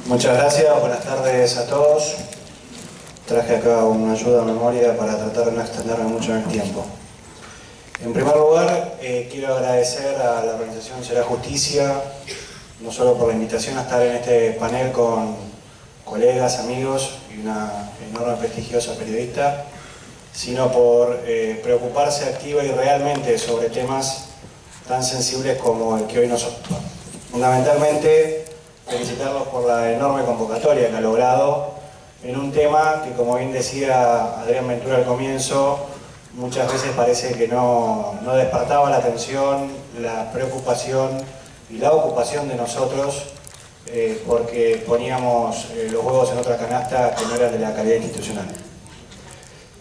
Muchas gracias, buenas tardes a todos. Traje acá una ayuda a memoria para tratar de no extenderme mucho en el tiempo. En primer lugar, quiero agradecer a la organización Será Justicia, no solo por la invitación a estar en este panel con colegas, amigos y una enorme prestigiosa periodista, sino por preocuparse activa y realmente sobre temas tan sensibles como el que hoy nos ocupa. Fundamentalmente, felicitarlos por la enorme convocatoria que ha logrado en un tema que, como bien decía Adrián Ventura al comienzo, muchas veces parece que no despertaba la atención, la preocupación y la ocupación de nosotros porque poníamos los huevos en otra canasta que no era de la calidad institucional.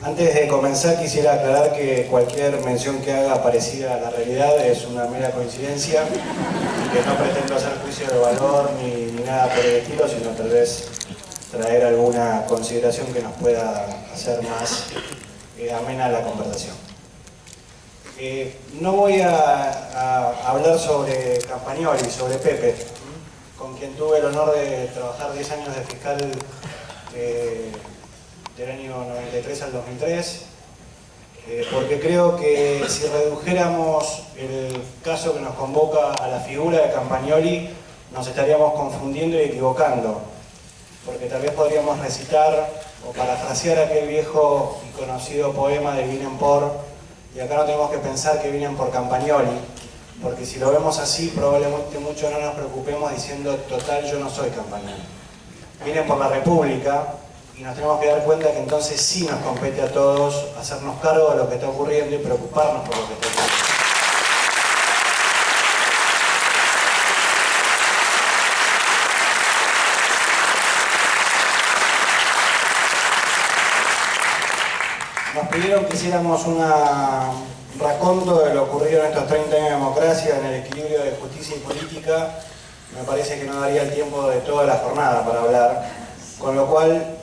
Antes de comenzar quisiera aclarar que cualquier mención que haga parecida a la realidad es una mera coincidencia y que no pretendo hacer juicio de valor ni nada por el estilo, sino tal vez traer alguna consideración que nos pueda hacer más amena la conversación. No voy a hablar sobre Campagnoli, sobre Pepe, con quien tuve el honor de trabajar 10 años de fiscal del año 93 al 2003, porque creo que si redujéramos el caso que nos convoca a la figura de Campagnoli, nos estaríamos confundiendo y equivocando, porque tal vez podríamos recitar o parafrasear aquel viejo y conocido poema de Vienen por, y acá no tenemos que pensar que vienen por Campagnoli, porque si lo vemos así, probablemente mucho no nos preocupemos diciendo, total, yo no soy Campagnoli. Vienen por la República, y nos tenemos que dar cuenta que entonces sí nos compete a todos hacernos cargo de lo que está ocurriendo y preocuparnos por lo que está ocurriendo. Nos pidieron que hiciéramos un raconto de lo ocurrido en estos 30 años de democracia, en el equilibrio de justicia y política. Me parece que no daría el tiempo de toda la jornada para hablar. Con lo cual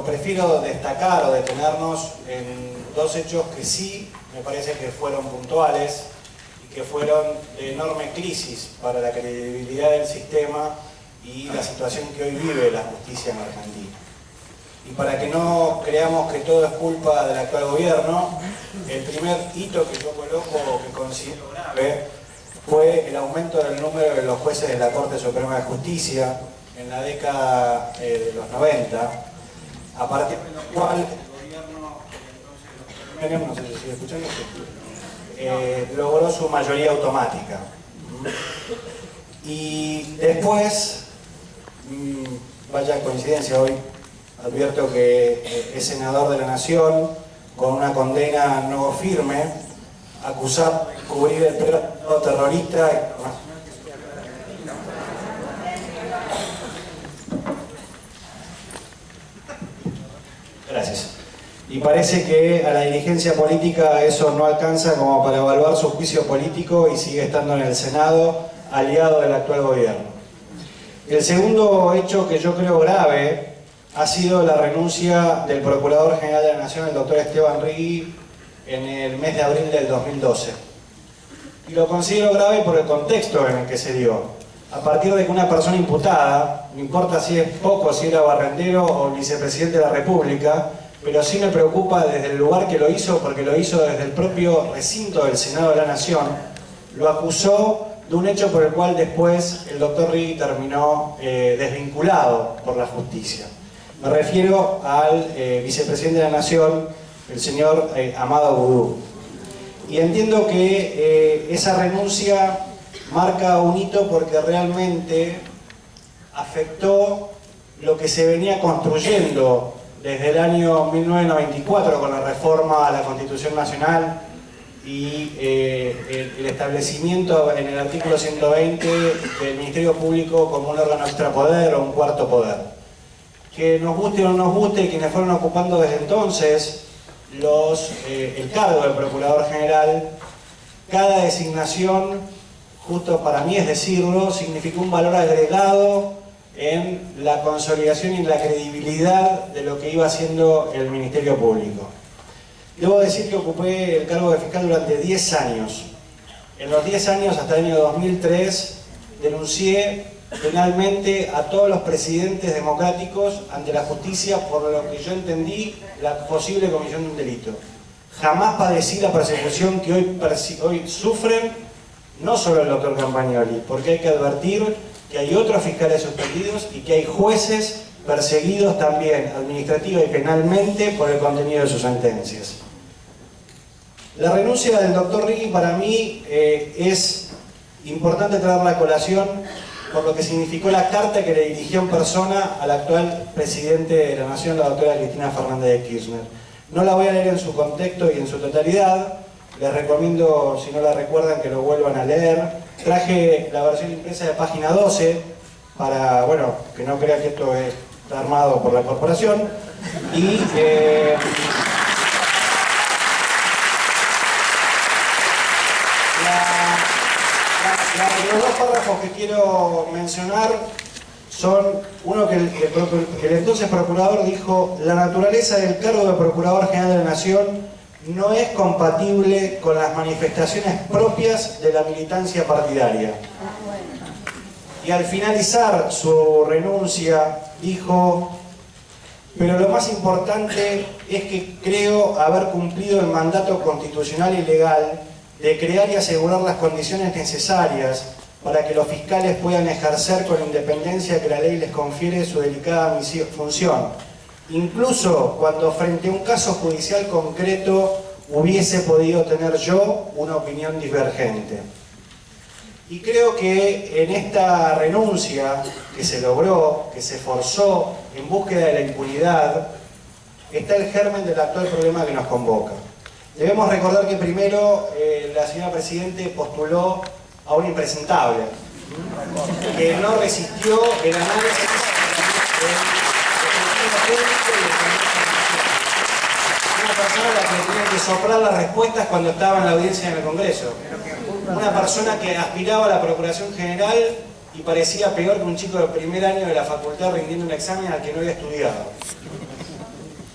prefiero destacar o detenernos en dos hechos que sí me parece que fueron puntuales y que fueron de enorme crisis para la credibilidad del sistema y la situación que hoy vive la justicia en Argentina. Y para que no creamos que todo es culpa del actual gobierno, el primer hito que yo coloco o que considero grave fue el aumento del número de los jueces de la Corte Suprema de Justicia en la década de los 90, a partir de lo cual el gobierno, no sé si sigue escuchando, logró su mayoría automática. Y después, vaya coincidencia hoy, advierto que es senador de la Nación, con una condena no firme, acusado de cubrir el periodo terrorista. Gracias. Y parece que a la dirigencia política eso no alcanza como para evaluar su juicio político y sigue estando en el Senado, aliado del actual gobierno. El segundo hecho que yo creo grave ha sido la renuncia del Procurador General de la Nación, el doctor Esteban Rigui, en el mes de abril del 2012. Y lo considero grave por el contexto en el que se dio. A partir de que una persona imputada, no importa si es poco, si era barrendero o vicepresidente de la República, pero sí me preocupa desde el lugar que lo hizo, porque lo hizo desde el propio recinto del Senado de la Nación, lo acusó de un hecho por el cual después el doctor Rigui terminó desvinculado por la justicia. Me refiero al vicepresidente de la Nación, el señor Amado Boudou. Y entiendo que esa renuncia marca un hito porque realmente afectó lo que se venía construyendo desde el año 1994 con la reforma a la Constitución Nacional y el establecimiento en el artículo 120 del Ministerio Público como un órgano extrapoder o un cuarto poder. Que nos guste o no nos guste, quienes fueron ocupando desde entonces el cargo de Procurador General, cada designación, justo para mí es decirlo, significó un valor agregado en la consolidación y la credibilidad de lo que iba haciendo el Ministerio Público. Debo decir que ocupé el cargo de fiscal durante 10 años. En los 10 años, hasta el año 2003, denuncié penalmente a todos los presidentes democráticos ante la justicia por lo que yo entendí la posible comisión de un delito. Jamás padecí la persecución que hoy sufren, no solo el doctor Campagnoli, porque hay que advertir que hay otros fiscales suspendidos y que hay jueces perseguidos también administrativa y penalmente por el contenido de sus sentencias. La renuncia del doctor Righi para mí es importante traerla a colación por lo que significó la carta que le dirigió en persona al actual presidente de la Nación, la doctora Cristina Fernández de Kirchner. No la voy a leer en su contexto y en su totalidad, les recomiendo, si no la recuerdan, que lo vuelvan a leer. Traje la versión impresa de página 12 para, bueno, que no crean que esto está armado por la corporación. Y los dos párrafos que quiero mencionar son uno que el entonces procurador dijo: la naturaleza del cargo de Procurador General de la Nación no es compatible con las manifestaciones propias de la militancia partidaria. Y al finalizar su renuncia dijo: pero lo más importante es que creo haber cumplido el mandato constitucional y legal de crear y asegurar las condiciones necesarias para que los fiscales puedan ejercer con la independencia que la ley les confiere su delicada función, incluso cuando frente a un caso judicial concreto hubiese podido tener yo una opinión divergente. Y creo que en esta renuncia que se logró, que se forzó en búsqueda de la impunidad, está el germen del actual problema que nos convoca. Debemos recordar que primero la señora Presidente postuló a un impresentable, que no resistió el análisis una persona a la que tenía que soplar las respuestas cuando estaba en la audiencia en el Congreso. Una persona que aspiraba a la Procuración General y parecía peor que un chico del primer año de la facultad rindiendo un examen al que no había estudiado.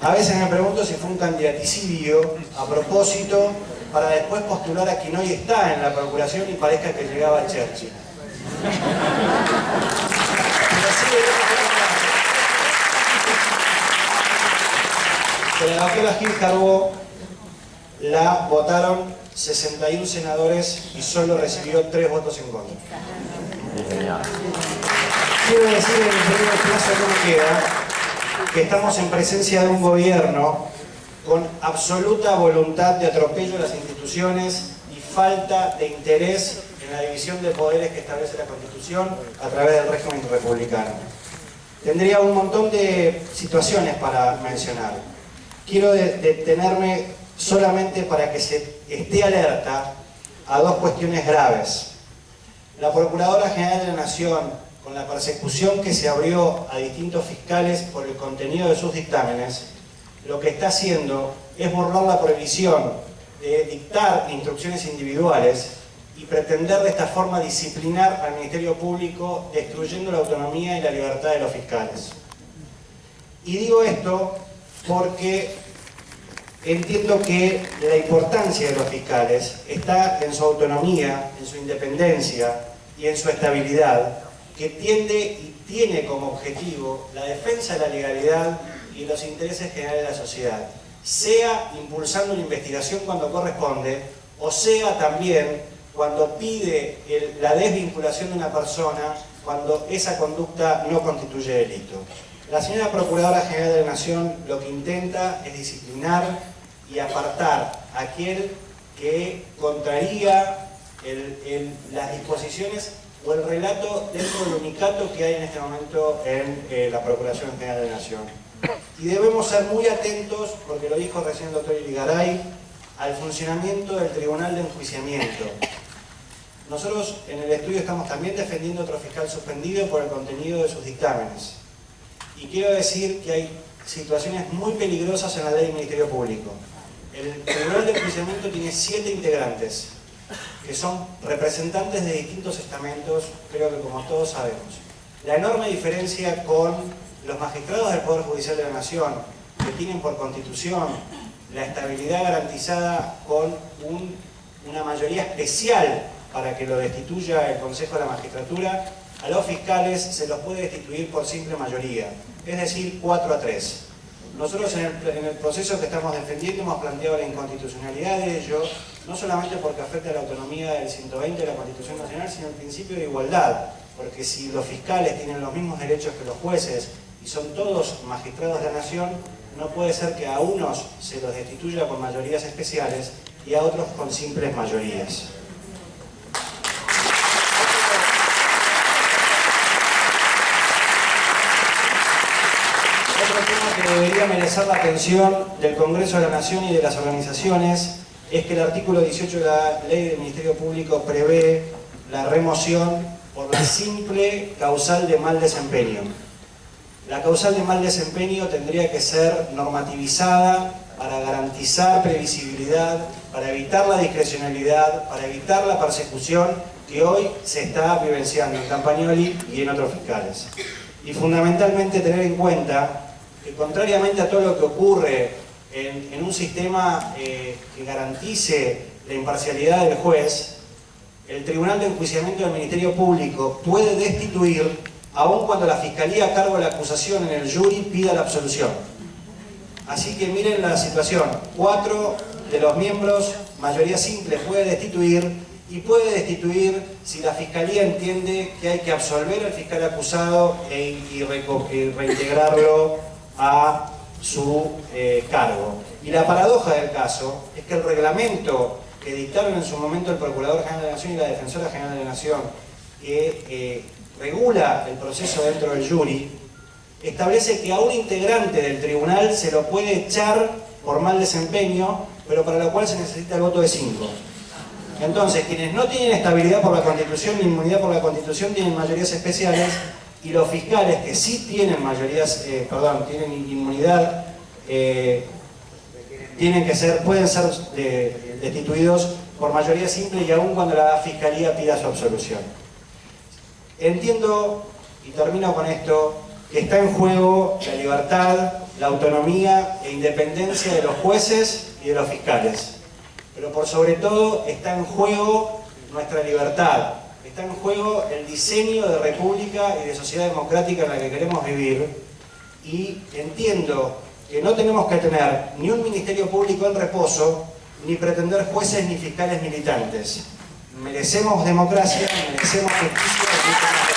A veces me pregunto si fue un candidaticidio a propósito para después postular a quien hoy está en la Procuración y parezca que llegaba a Churchill. Pero la doctora Gil Carbó la votaron 61 senadores y solo recibió 3 votos en contra. Quiero decir en el primer plazo que me queda que estamos en presencia de un gobierno con absoluta voluntad de atropello a las instituciones y falta de interés en la división de poderes que establece la Constitución a través del régimen republicano. Tendría un montón de situaciones para mencionar. Quiero detenerme solamente para que se esté alerta a dos cuestiones graves. La Procuradora General de la Nación, con la persecución que se abrió a distintos fiscales por el contenido de sus dictámenes, lo que está haciendo es burlar la prohibición de dictar instrucciones individuales y pretender de esta forma disciplinar al Ministerio Público, destruyendo la autonomía y la libertad de los fiscales. Y digo esto porque entiendo que la importancia de los fiscales está en su autonomía, en su independencia y en su estabilidad, que tiende y tiene como objetivo la defensa de la legalidad y los intereses generales de la sociedad, sea impulsando una investigación cuando corresponde, o sea también cuando pide la desvinculación de una persona cuando esa conducta no constituye delito. La señora Procuradora General de la Nación lo que intenta es disciplinar y apartar a aquel que contraría las disposiciones o el relato dentro del unicato que hay en este momento en la Procuración General de la Nación. Y debemos ser muy atentos, porque lo dijo recién el doctor Irigaray, al funcionamiento del Tribunal de Enjuiciamiento. Nosotros en el estudio estamos también defendiendo a otro fiscal suspendido por el contenido de sus dictámenes. Y quiero decir que hay situaciones muy peligrosas en la ley del Ministerio Público. El Tribunal de Enjuiciamiento tiene 7 integrantes, que son representantes de distintos estamentos, creo que como todos sabemos. La enorme diferencia con los magistrados del Poder Judicial de la Nación, que tienen por Constitución la estabilidad garantizada con una mayoría especial para que lo destituya el Consejo de la Magistratura, a los fiscales se los puede destituir por simple mayoría, es decir, 4-3. Nosotros en el proceso que estamos defendiendo hemos planteado la inconstitucionalidad de ello, no solamente porque afecta a la autonomía del 120 de la Constitución Nacional, sino el principio de igualdad, porque si los fiscales tienen los mismos derechos que los jueces y son todos magistrados de la nación, no puede ser que a unos se los destituya con mayorías especiales y a otros con simples mayorías. Otro tema que debería merecer la atención del Congreso de la Nación y de las organizaciones es que el artículo 18 de la Ley del Ministerio Público prevé la remoción por la simple causal de mal desempeño. La causal de mal desempeño tendría que ser normativizada para garantizar previsibilidad, para evitar la discrecionalidad, para evitar la persecución que hoy se está vivenciando en Campagnoli y en otros fiscales. Y fundamentalmente tener en cuenta que, contrariamente a todo lo que ocurre en un sistema que garantice la imparcialidad del juez, el Tribunal de Enjuiciamiento del Ministerio Público puede destituir aun cuando la Fiscalía a cargo de la acusación en el jury pida la absolución. Así que miren la situación, 4 de los miembros, mayoría simple, puede destituir, y puede destituir si la Fiscalía entiende que hay que absolver al fiscal acusado y reintegrarlo a su cargo. Y la paradoja del caso es que el reglamento que dictaron en su momento el Procurador General de la Nación y la Defensora General de la Nación, que regula el proceso dentro del jury, establece que a un integrante del tribunal se lo puede echar por mal desempeño, pero para lo cual se necesita el voto de 5. Entonces, quienes no tienen estabilidad por la Constitución ni inmunidad por la Constitución tienen mayorías especiales, y los fiscales que sí tienen tienen inmunidad, pueden ser destituidos por mayoría simple y aun cuando la Fiscalía pida su absolución. Entiendo, y termino con esto, que está en juego la libertad, la autonomía e independencia de los jueces y de los fiscales. Pero por sobre todo está en juego nuestra libertad, está en juego el diseño de república y de sociedad democrática en la que queremos vivir, y entiendo que no tenemos que tener ni un Ministerio Público en reposo, ni pretender jueces ni fiscales militantes. Merecemos democracia, merecemos justicia.